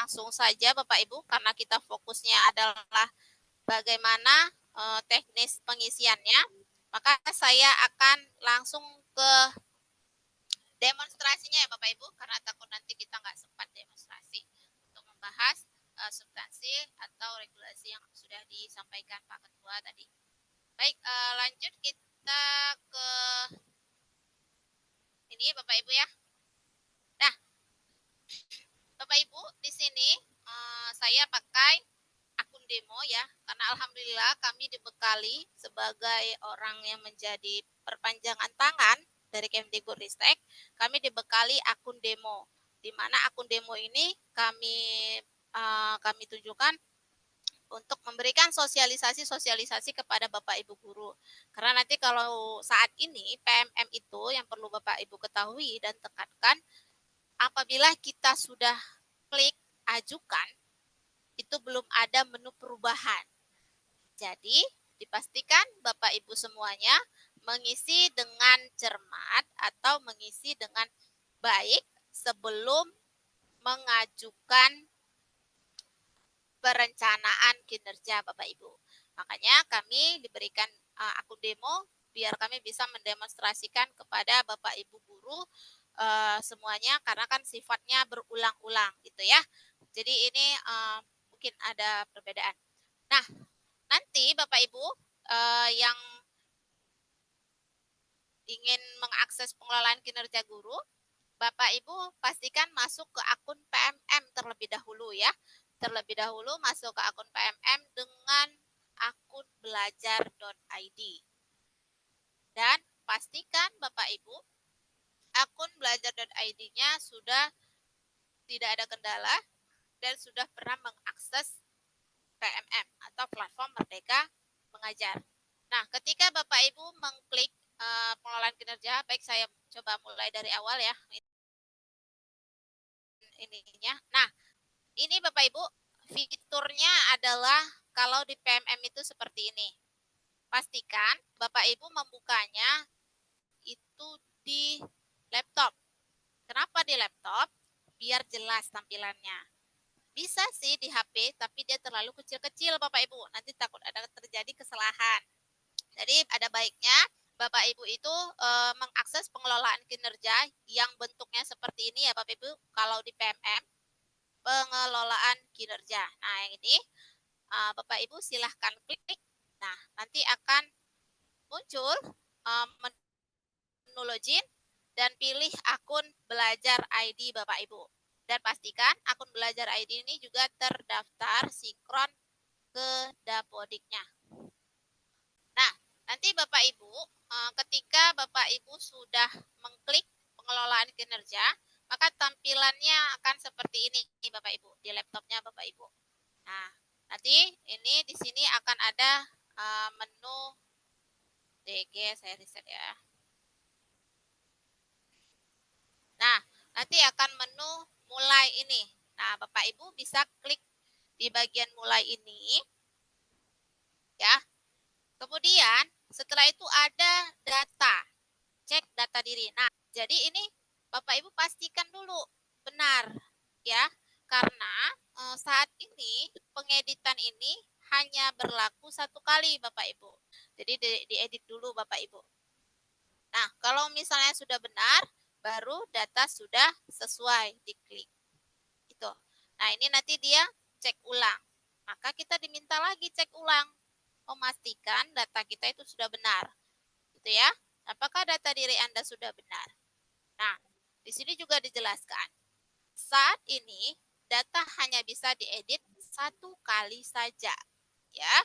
langsung saja Bapak Ibu, karena kita fokusnya adalah bagaimana teknis pengisiannya, maka saya akan langsung ke demonstrasinya ya Bapak Ibu, karena takut nanti kita nggak sempat demonstrasi untuk membahas substansi atau regulasi yang sudah disampaikan Pak Ketua tadi. Baik, lanjut kita ke ini Bapak Ibu ya. Nah, Bapak Ibu, di sini saya pakai akun demo ya, karena alhamdulillah kami dibekali sebagai orang yang menjadi perpanjangan tangan dari Kemdikbudristek, kami dibekali akun demo, di mana akun demo ini kami tunjukkan untuk memberikan sosialisasi kepada Bapak Ibu guru. Karena nanti kalau saat ini PMM itu yang perlu Bapak Ibu ketahui dan tekankan, apabila kita sudah klik ajukan, itu belum ada menu perubahan. Jadi, dipastikan Bapak Ibu semuanya mengisi dengan cermat atau mengisi dengan baik sebelum mengajukan perencanaan kinerja Bapak Ibu. Makanya kami diberikan akun demo biar kami bisa mendemonstrasikan kepada Bapak Ibu guru semuanya, karena kan sifatnya berulang-ulang gitu ya. Jadi ini mungkin ada perbedaan. Nah, nanti Bapak Ibu yang ingin mengakses pengelolaan kinerja guru, Bapak Ibu pastikan masuk ke akun PMM terlebih dahulu ya. Terlebih dahulu masuk ke akun PMM dengan akun belajar.id. Dan pastikan Bapak Ibu akun belajar.id-nya sudah tidak ada kendala dan sudah pernah mengakses PMM atau platform Merdeka Mengajar. Nah, ketika Bapak Ibu mengklik pengelolaan kinerja, baik saya coba mulai dari awal ya. Ininya. Nah, ini Bapak Ibu, fiturnya adalah kalau di PMM itu seperti ini. Pastikan Bapak Ibu membukanya itu di laptop. Kenapa di laptop? Biar jelas tampilannya. Bisa sih di HP, tapi dia terlalu kecil-kecil Bapak Ibu. Nanti takut ada terjadi kesalahan. Jadi ada baiknya Bapak Ibu itu mengakses pengelolaan kinerja yang bentuknya seperti ini ya Bapak Ibu. Kalau di PMM, pengelolaan kinerja. Nah yang ini Bapak Ibu silahkan klik. Nah nanti akan muncul menu login dan pilih akun belajar ID Bapak Ibu. Dan pastikan akun belajar ID ini juga terdaftar sinkron ke Dapodiknya. Nah, nanti Bapak Ibu, ketika Bapak Ibu sudah mengklik pengelolaan kinerja, maka tampilannya akan seperti ini Bapak Ibu, di laptopnya Bapak Ibu. Nah, nanti ini di sini akan ada menu DG, saya reset ya. Nah, nanti akan menu mulai ini. Nah, Bapak Ibu bisa klik di bagian mulai ini. Ya. Kemudian, setelah itu ada data. Cek data diri. Nah, jadi ini Bapak Ibu pastikan dulu benar ya. Karena saat ini pengeditan ini hanya berlaku satu kali Bapak Ibu. Jadi diedit dulu Bapak Ibu. Nah, kalau misalnya sudah benar, baru data sudah sesuai, diklik. Itu. Nah, ini nanti dia cek ulang. Maka kita diminta lagi cek ulang, memastikan data kita itu sudah benar. Gitu ya. Apakah data diri Anda sudah benar? Nah, di sini juga dijelaskan. Saat ini data hanya bisa diedit satu kali saja. Ya.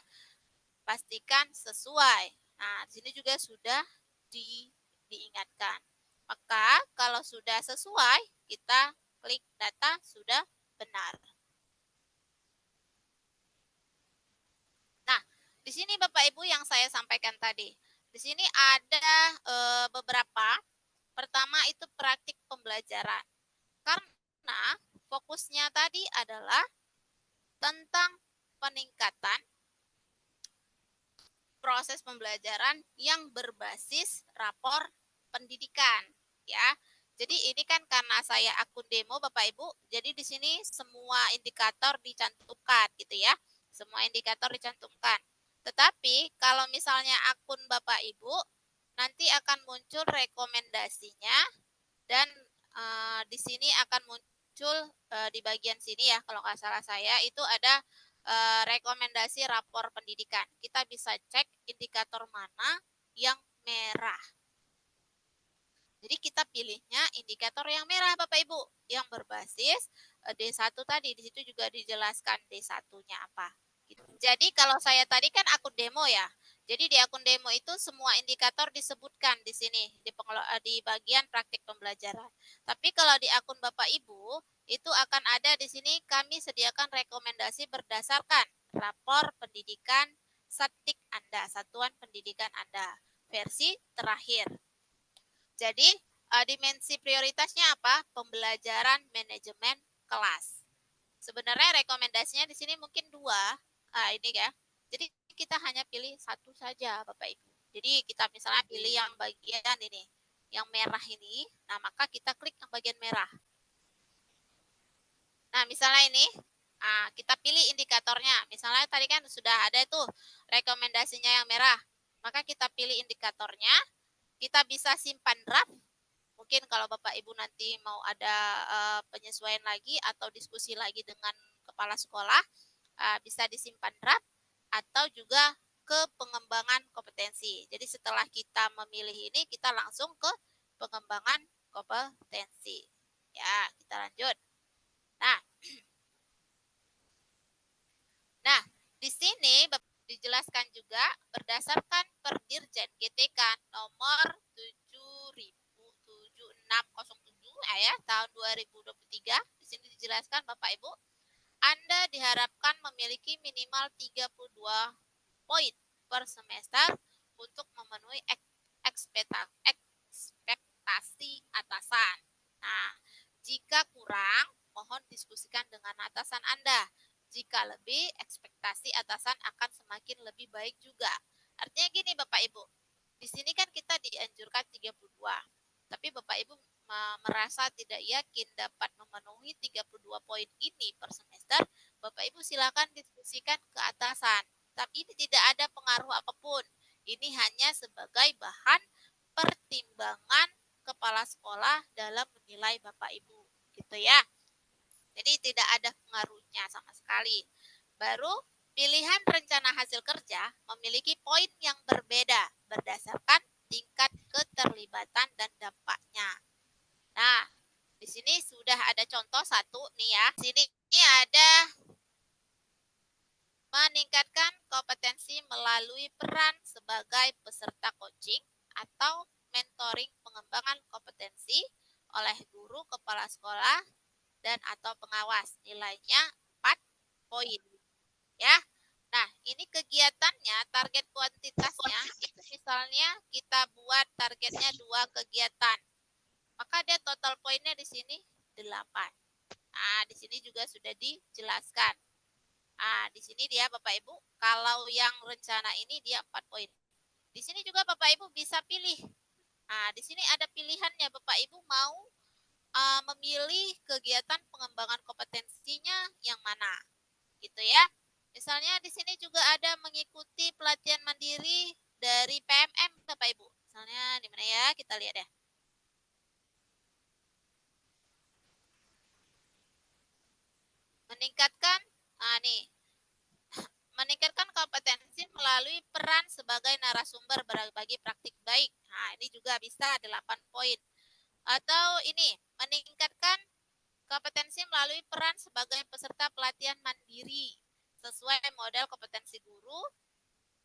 Pastikan sesuai. Nah, di sini juga sudah diingatkan. Maka kalau sudah sesuai, kita klik data sudah benar. Nah, di sini Bapak Ibu yang saya sampaikan tadi. Di sini ada beberapa. Pertama itu praktik pembelajaran. Karena fokusnya tadi adalah tentang peningkatan proses pembelajaran yang berbasis rapor pendidikan, ya. Jadi ini kan karena saya akun demo Bapak Ibu, jadi di sini semua indikator dicantumkan gitu ya. Semua indikator dicantumkan. Tetapi kalau misalnya akun Bapak Ibu, nanti akan muncul rekomendasinya dan di sini akan muncul di bagian sini ya, kalau nggak salah saya, itu ada rekomendasi rapor pendidikan. Kita bisa cek indikator mana yang merah. Jadi kita pilihnya indikator yang merah Bapak Ibu, yang berbasis D1 tadi. Di situ juga dijelaskan D1-nya apa. Jadi kalau saya tadi kan akun demo ya. Jadi di akun demo itu semua indikator disebutkan di sini di bagian praktik pembelajaran. Tapi kalau di akun Bapak Ibu itu akan ada di sini kami sediakan rekomendasi berdasarkan rapor pendidikan Satik Anda, Satuan Pendidikan Anda, versi terakhir. Jadi dimensi prioritasnya apa? Pembelajaran manajemen kelas. Sebenarnya rekomendasinya di sini mungkin dua. Ini ya. Jadi kita hanya pilih satu saja Bapak Ibu. Jadi kita misalnya pilih yang bagian ini, yang merah ini. Nah, maka kita klik yang bagian merah. Nah, misalnya ini, kita pilih indikatornya. Misalnya tadi kan sudah ada itu rekomendasinya yang merah. Maka kita pilih indikatornya. Kita bisa simpan draft. Mungkin kalau Bapak Ibu nanti mau ada penyesuaian lagi atau diskusi lagi dengan kepala sekolah, bisa disimpan draft atau juga ke pengembangan kompetensi. Jadi setelah kita memilih ini, kita langsung ke pengembangan kompetensi. Ya, kita lanjut. Nah, nah di sini dijelaskan juga berdasarkan Perdirjen GTK nomor 7.7607 ya tahun 2023. Di sini dijelaskan Bapak Ibu, Anda diharapkan memiliki minimal 32 poin per semester untuk memenuhi ekspektasi atasan. Nah, jika kurang, mohon diskusikan dengan atasan Anda. Jika lebih, ekspektasi atasan akan semakin lebih baik juga. Artinya gini Bapak Ibu, di sini kan kita dianjurkan 32. Tapi Bapak Ibu merasa tidak yakin dapat memenuhi 32 poin ini per semester, Bapak Ibu silakan diskusikan ke atasan. Tapi ini tidak ada pengaruh apapun. Ini hanya sebagai bahan pertimbangan kepala sekolah dalam menilai Bapak Ibu, gitu ya. Jadi tidak ada pengaruhnya sama sekali. Baru pilihan rencana hasil kerja memiliki poin yang berbeda berdasarkan tingkat keterlibatan dan dampaknya. Nah, di sini sudah ada contoh satu nih ya. Di sini ada meningkatkan kompetensi melalui peran sebagai peserta coaching atau mentoring pengembangan kompetensi oleh guru, kepala sekolah, dan atau pengawas. Nilainya 4 poin. Ya. Nah, ini kegiatannya, target kuantitasnya, itu misalnya kita buat targetnya 2 kegiatan. Maka dia total poinnya di sini 8. Nah, di sini juga sudah dijelaskan. Di sini dia Bapak Ibu, kalau yang rencana ini dia 4 poin. Di sini juga Bapak Ibu bisa pilih. Di sini ada pilihannya Bapak Ibu mau memilih kegiatan pengembangan kompetensinya yang mana. Gitu ya. Misalnya di sini juga ada mengikuti pelatihan mandiri dari PMM Bapak Ibu. Misalnya di mana ya? Kita lihat ya. Meningkatkan nih meningkatkan kompetensi melalui peran sebagai narasumber berbagi praktik baik. Nah, ini juga bisa 8 poin. Atau ini, meningkatkan kompetensi melalui peran sebagai peserta pelatihan mandiri sesuai model kompetensi guru,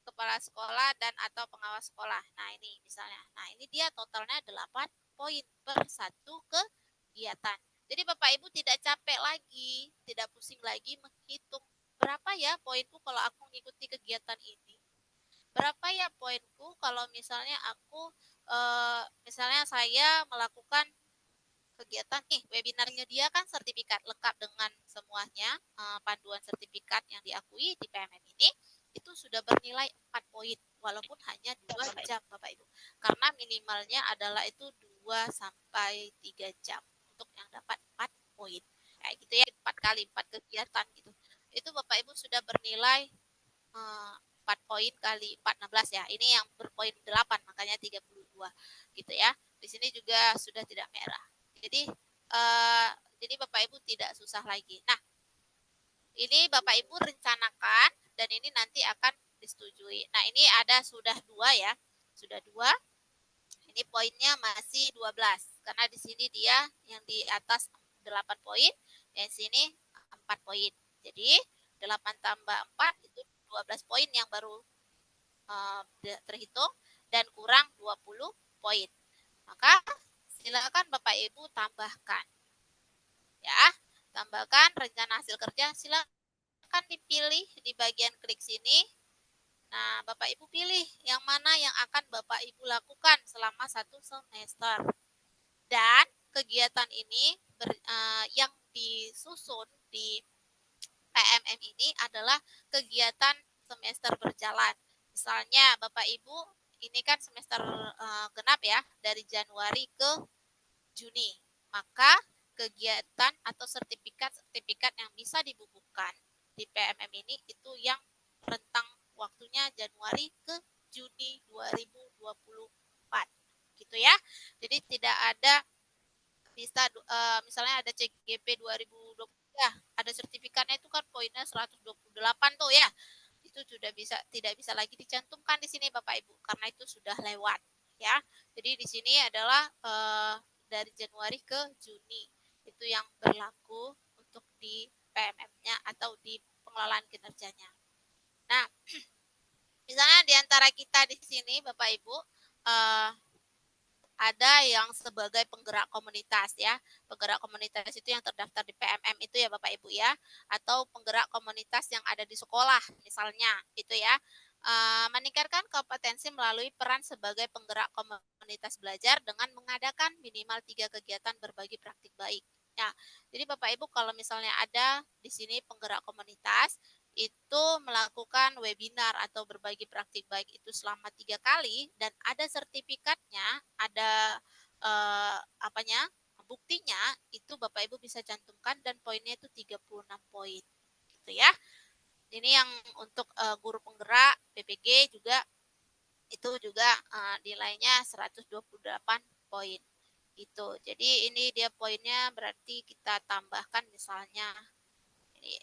kepala sekolah, dan atau pengawas sekolah. Nah, ini misalnya. Nah, ini dia totalnya 8 poin per satu kegiatan. Jadi Bapak Ibu tidak capek lagi, tidak pusing lagi menghitung berapa ya poinku kalau aku mengikuti kegiatan ini. Berapa ya poinku kalau misalnya aku misalnya saya melakukan kegiatan nih webinarnya dia kan sertifikat lengkap dengan semuanya panduan sertifikat yang diakui di PMM ini itu sudah bernilai 4 poin walaupun hanya 2 jam Bapak Ibu. Karena minimalnya adalah itu 2 sampai 3 jam untuk yang dapat 4 poin. Kayak gitu ya, 4 kali 4 kegiatan gitu. Itu Bapak Ibu sudah bernilai 4 poin kali 4 16 ya. Ini yang berpoin 8 makanya 32 gitu ya. Di sini juga sudah tidak merah. Jadi Bapak Ibu tidak susah lagi. Nah, ini Bapak Ibu rencanakan dan ini nanti akan disetujui. Nah, ini ada sudah 2 ya. Sudah 2. Ini poinnya masih 12 karena di sini dia yang di atas 8 poin, yang sini 4 poin. Jadi 8 tambah 4 itu 12 poin yang baru terhitung dan kurang 20 poin. Maka silakan Bapak Ibu tambahkan. Ya, tambahkan rencana hasil kerja, silakan dipilih di bagian klik sini. Nah, Bapak Ibu pilih yang mana yang akan Bapak Ibu lakukan selama 1 semester. Dan kegiatan ini yang disusun di PMM ini adalah kegiatan semester berjalan. Misalnya Bapak Ibu ini kan semester genap ya, dari Januari ke Juni. Maka kegiatan atau sertifikat yang bisa dibukukan di PMM ini itu yang rentang waktunya Januari ke Juni 2024 gitu ya. Jadi tidak ada bisa misalnya ada CGP 2020 ya, ada sertifikatnya itu kan poinnya 128 tuh ya. Itu sudah tidak bisa lagi dicantumkan di sini Bapak Ibu karena itu sudah lewat ya. Jadi di sini adalah dari Januari ke Juni itu yang berlaku untuk di PMM-nya atau di pengelolaan kinerjanya. Nah, misalnya di antara kita di sini Bapak Ibu ada yang sebagai penggerak komunitas ya. Penggerak komunitas itu yang terdaftar di PMM itu ya Bapak Ibu ya. Atau penggerak komunitas yang ada di sekolah misalnya itu ya. Meningkatkan kompetensi melalui peran sebagai penggerak komunitas belajar dengan mengadakan minimal 3 kegiatan berbagi praktik baik. Ya, jadi Bapak Ibu kalau misalnya ada di sini penggerak komunitas itu melakukan webinar atau berbagi praktik baik itu selama 3 kali dan ada sertifikatnya, ada apanya? Buktinya itu Bapak Ibu bisa cantumkan dan poinnya itu 36 poin. Gitu ya. Ini yang untuk guru penggerak PPG juga itu juga nilainya 128 poin. Gitu. Jadi ini dia poinnya berarti kita tambahkan misalnya ini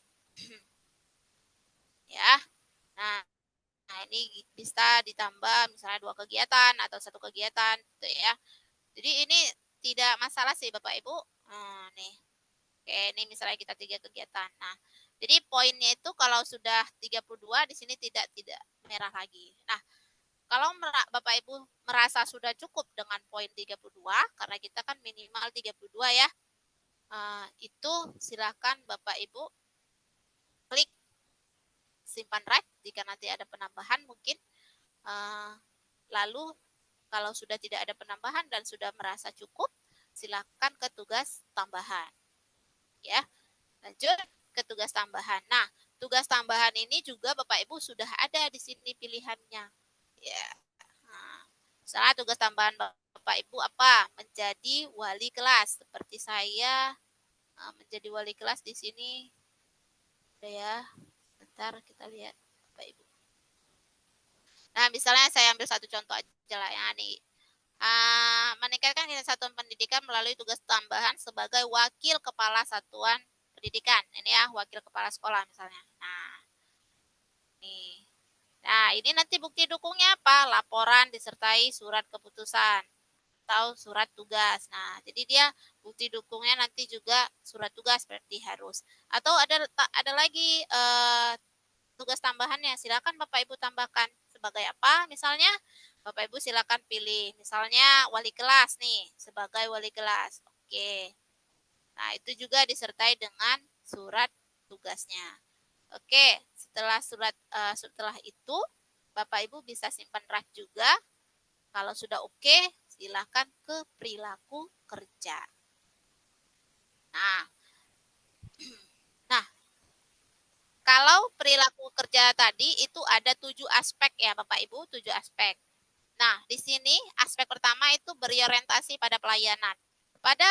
ya. Nah, ini bisa ditambah misalnya 2 kegiatan atau 1 kegiatan gitu ya. Jadi ini tidak masalah sih Bapak Ibu. Nih. Oke, ini misalnya kita 3 kegiatan. Nah, jadi poinnya itu kalau sudah 32 di sini tidak merah lagi. Nah, kalau Bapak Ibu merasa sudah cukup dengan poin 32 karena kita kan minimal 32 ya. Itu silakan Bapak Ibu klik simpan right jika nanti ada penambahan mungkin. Lalu kalau sudah tidak ada penambahan dan sudah merasa cukup, silakan ke tugas tambahan. Ya, lanjut ke tugas tambahan. Nah, tugas tambahan ini juga Bapak Ibu sudah ada di sini pilihannya. Ya. Nah, misalnya tugas tambahan Bapak Ibu apa? Menjadi wali kelas. Seperti saya menjadi wali kelas di sini. Ya, bentar kita lihat Bapak Ibu. Nah, misalnya saya ambil satu contoh aja lah ya nih. Meningkatkan kinerja satuan pendidikan melalui tugas tambahan sebagai wakil kepala satuan pendidikan. Ini ya, wakil kepala sekolah misalnya. Nah, ini nanti bukti dukungnya apa? Laporan disertai surat keputusan atau surat tugas. Nah, jadi dia bukti dukungnya nanti juga surat tugas berarti harus. Atau ada lagi tugas tambahannya, silakan Bapak Ibu tambahkan sebagai apa? Misalnya Bapak Ibu silakan pilih, misalnya wali kelas nih, sebagai wali kelas. Oke. Nah, itu juga disertai dengan surat tugasnya. Oke, setelah itu Bapak Ibu bisa simpan draft juga. Kalau sudah oke, silakan ke perilaku kerja. Nah, nah kalau perilaku kerja tadi itu ada 7 aspek ya Bapak Ibu, 7 aspek. Nah, di sini aspek pertama itu berorientasi pada pelayanan. Pada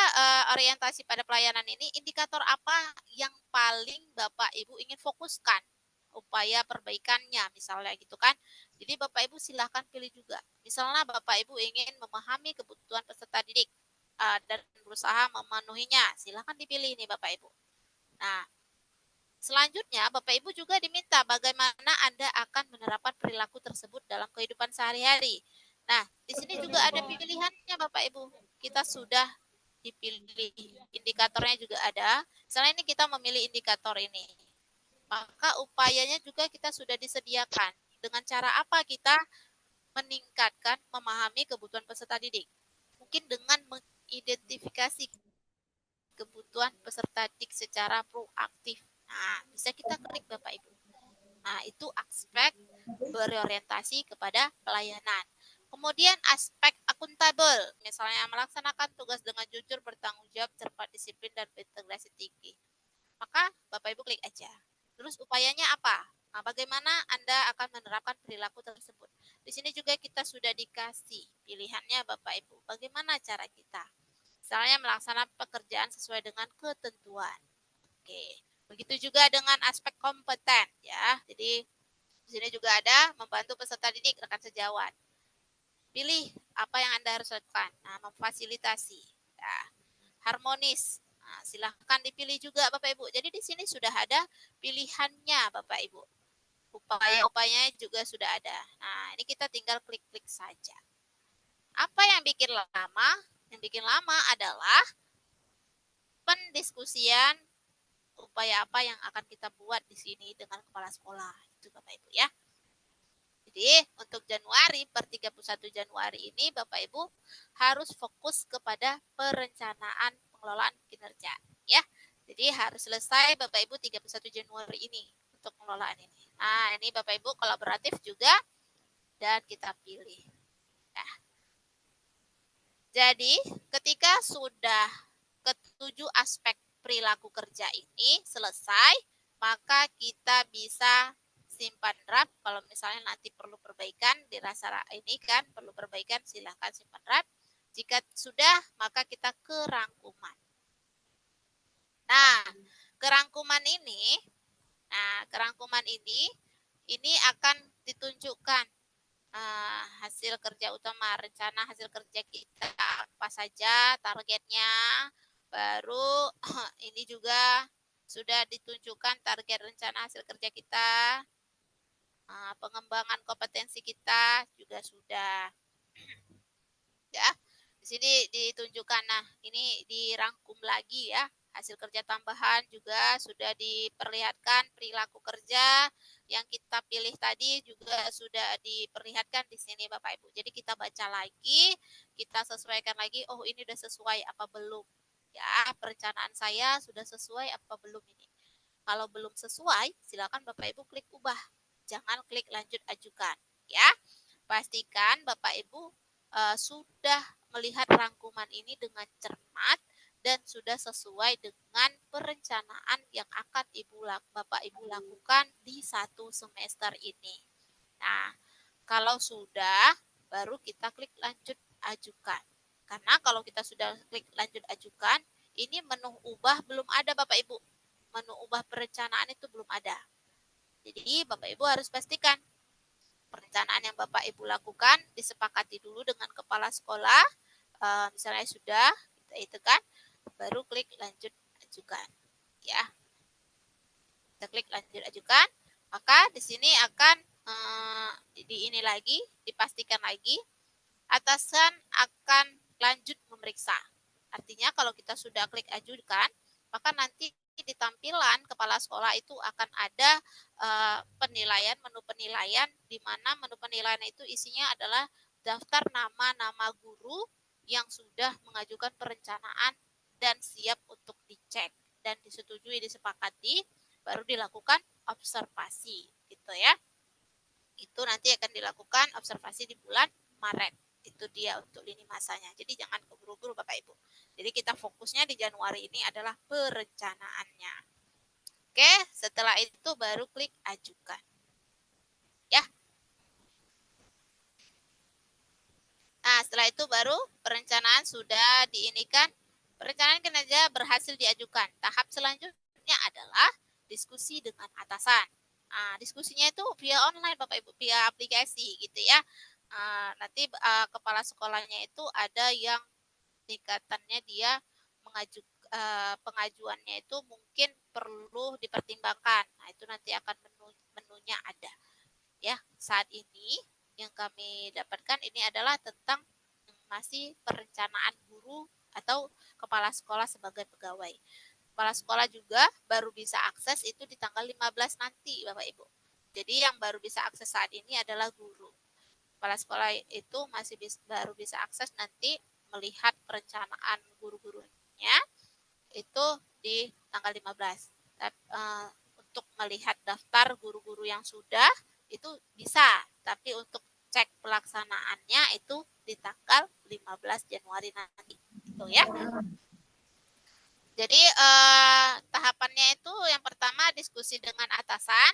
orientasi pada pelayanan ini, indikator apa yang paling Bapak Ibu ingin fokuskan upaya perbaikannya, misalnya gitu kan. Jadi Bapak Ibu silahkan pilih juga. Misalnya Bapak Ibu ingin memahami kebutuhan peserta didik dan berusaha memenuhinya, silahkan dipilih nih Bapak Ibu. Nah, selanjutnya, Bapak Ibu juga diminta bagaimana Anda akan menerapkan perilaku tersebut dalam kehidupan sehari-hari. Nah, di sini juga ada pilihannya Bapak Ibu. Kita sudah dipilih, indikatornya juga ada. Misalnya ini kita memilih indikator ini. Maka upayanya juga kita sudah disediakan. Dengan cara apa kita meningkatkan, memahami kebutuhan peserta didik? Mungkin dengan mengidentifikasi kebutuhan peserta didik secara proaktif. Nah, bisa kita klik Bapak Ibu. Nah, itu aspek berorientasi kepada pelayanan. Kemudian aspek akuntabel, misalnya melaksanakan tugas dengan jujur, bertanggung jawab, cepat, disiplin, dan berintegrasi tinggi. Maka Bapak Ibu klik aja. Terus upayanya apa? Nah, bagaimana Anda akan menerapkan perilaku tersebut? Di sini juga kita sudah dikasih pilihannya Bapak Ibu. Bagaimana cara kita? Misalnya melaksanakan pekerjaan sesuai dengan ketentuan. Oke. Begitu juga dengan aspek kompeten ya. Jadi di sini juga ada membantu peserta didik rekan sejawat. Pilih apa yang Anda harus lakukan. Nah, memfasilitasi. Nah, harmonis. Nah, silahkan dipilih juga Bapak Ibu. Jadi di sini sudah ada pilihannya Bapak Ibu. Upaya-upayanya juga sudah ada. Nah, ini kita tinggal klik-klik saja. Apa yang bikin lama? Yang bikin lama adalah pendiskusian upaya apa yang akan kita buat di sini dengan kepala sekolah. Itu Bapak Ibu ya. Jadi untuk Januari, per 31 Januari ini Bapak Ibu harus fokus kepada perencanaan pengelolaan kinerja. Ya, jadi harus selesai Bapak Ibu 31 Januari ini untuk pengelolaan ini. Nah, ini Bapak Ibu kolaboratif juga dan kita pilih. Nah, jadi ketika sudah ketujuh aspek perilaku kerja ini selesai, maka kita bisa simpan draft. Kalau misalnya nanti perlu perbaikan, dirasa ini kan perlu perbaikan, silahkan simpan draft. Jika sudah, maka kita ke rangkuman. Nah, kerangkuman ini, ini akan ditunjukkan hasil kerja utama, rencana hasil kerja kita apa saja, targetnya. Baru ini juga sudah ditunjukkan target rencana hasil kerja kita. Pengembangan kompetensi kita juga sudah. Ya, di sini ditunjukkan. Nah, ini dirangkum lagi ya. Hasil kerja tambahan juga sudah diperlihatkan, perilaku kerja yang kita pilih tadi juga sudah diperlihatkan di sini Bapak Ibu. Jadi kita baca lagi, kita sesuaikan lagi, oh ini udah sesuai apa belum. Ya, perencanaan saya sudah sesuai apa belum ini. Kalau belum sesuai, silakan Bapak Ibu klik ubah. Jangan klik lanjut ajukan, ya. Pastikan Bapak Ibu sudah melihat rangkuman ini dengan cermat dan sudah sesuai dengan perencanaan yang akan Bapak Ibu lakukan di satu semester ini. Nah, kalau sudah, baru kita klik lanjut ajukan. Karena kalau kita sudah klik lanjut ajukan, ini menu ubah belum ada Bapak Ibu. Menu ubah perencanaan itu belum ada. Jadi Bapak Ibu harus pastikan perencanaan yang Bapak Ibu lakukan disepakati dulu dengan kepala sekolah. Misalnya sudah, kita itu kan, baru klik lanjut ajukan. Ya, kita klik lanjut ajukan, maka di sini akan di ini lagi, dipastikan lagi, atasan akan lanjut memeriksa. Artinya kalau kita sudah klik ajukan, maka nanti di tampilan kepala sekolah itu akan ada penilaian, menu penilaian, di mana menu penilaian itu isinya adalah daftar nama-nama guru yang sudah mengajukan perencanaan dan siap untuk dicek dan disetujui, disepakati, baru dilakukan observasi, gitu ya. Itu nanti akan dilakukan observasi di bulan Maret. Itu dia untuk lini masanya. Jadi jangan keburu-buru Bapak Ibu. Jadi kita fokusnya di Januari ini adalah perencanaannya. Oke, setelah itu baru klik ajukan. Ya. Nah, setelah itu baru perencanaan sudah diinikan, perencanaan kinerja berhasil diajukan. Tahap selanjutnya adalah diskusi dengan atasan. Nah, diskusinya itu via online Bapak Ibu, via aplikasi gitu ya. Nanti kepala sekolahnya itu ada yang tingkatannya dia pengajuannya itu mungkin perlu dipertimbangkan. Nah, itu nanti akan menunya ada. Ya, saat ini yang kami dapatkan ini adalah tentang masih perencanaan guru atau kepala sekolah sebagai pegawai. Kepala sekolah juga baru bisa akses itu di tanggal 15 nanti, Bapak Ibu. Jadi yang baru bisa akses saat ini adalah guru. Kepala sekolah itu masih baru bisa akses nanti melihat perencanaan guru-gurunya itu di tanggal 15. Untuk melihat daftar guru-guru yang sudah itu bisa, tapi untuk cek pelaksanaannya itu di tanggal 15 Januari nanti. Itu ya. Jadi tahapannya itu yang pertama diskusi dengan atasan,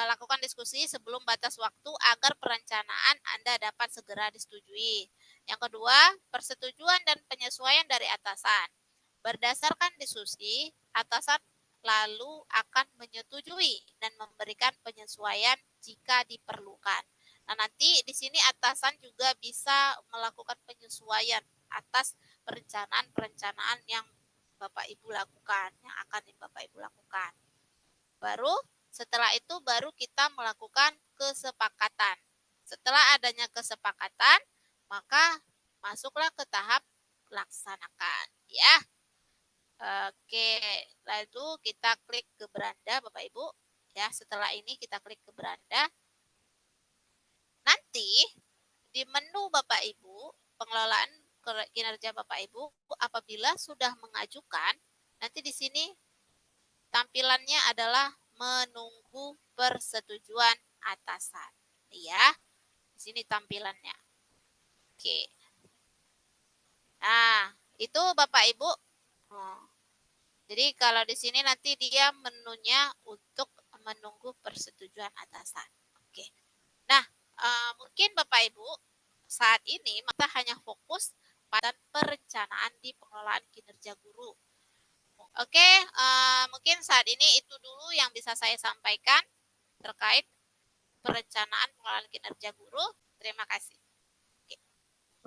lakukan diskusi sebelum batas waktu agar perencanaan Anda dapat segera disetujui. Yang kedua, persetujuan dan penyesuaian dari atasan. Berdasarkan diskusi, atasan lalu akan menyetujui dan memberikan penyesuaian jika diperlukan. Nah, nanti di sini atasan juga bisa melakukan penyesuaian atas perencanaan-perencanaan yang Bapak Ibu lakukan, yang akan Bapak Ibu lakukan. Baru setelah itu baru kita melakukan kesepakatan. Setelah adanya kesepakatan, maka masuklah ke tahap laksanakan, ya. Oke, lalu kita klik ke beranda Bapak Ibu. Ya, setelah ini kita klik ke beranda. Nanti di menu Bapak Ibu, pengelolaan kinerja Bapak Ibu apabila sudah mengajukan, nanti di sini tampilannya adalah menunggu persetujuan atasan. Ya, di sini tampilannya. Oke. Nah, itu Bapak Ibu. Jadi kalau di sini nanti dia menunya untuk menunggu persetujuan atasan. Oke. Nah, mungkin Bapak Ibu saat ini kita hanya fokus pada perencanaan di pengelolaan kinerja guru. Oke, mungkin saat ini itu dulu yang bisa saya sampaikan terkait perencanaan pengelolaan kinerja guru. Terima kasih.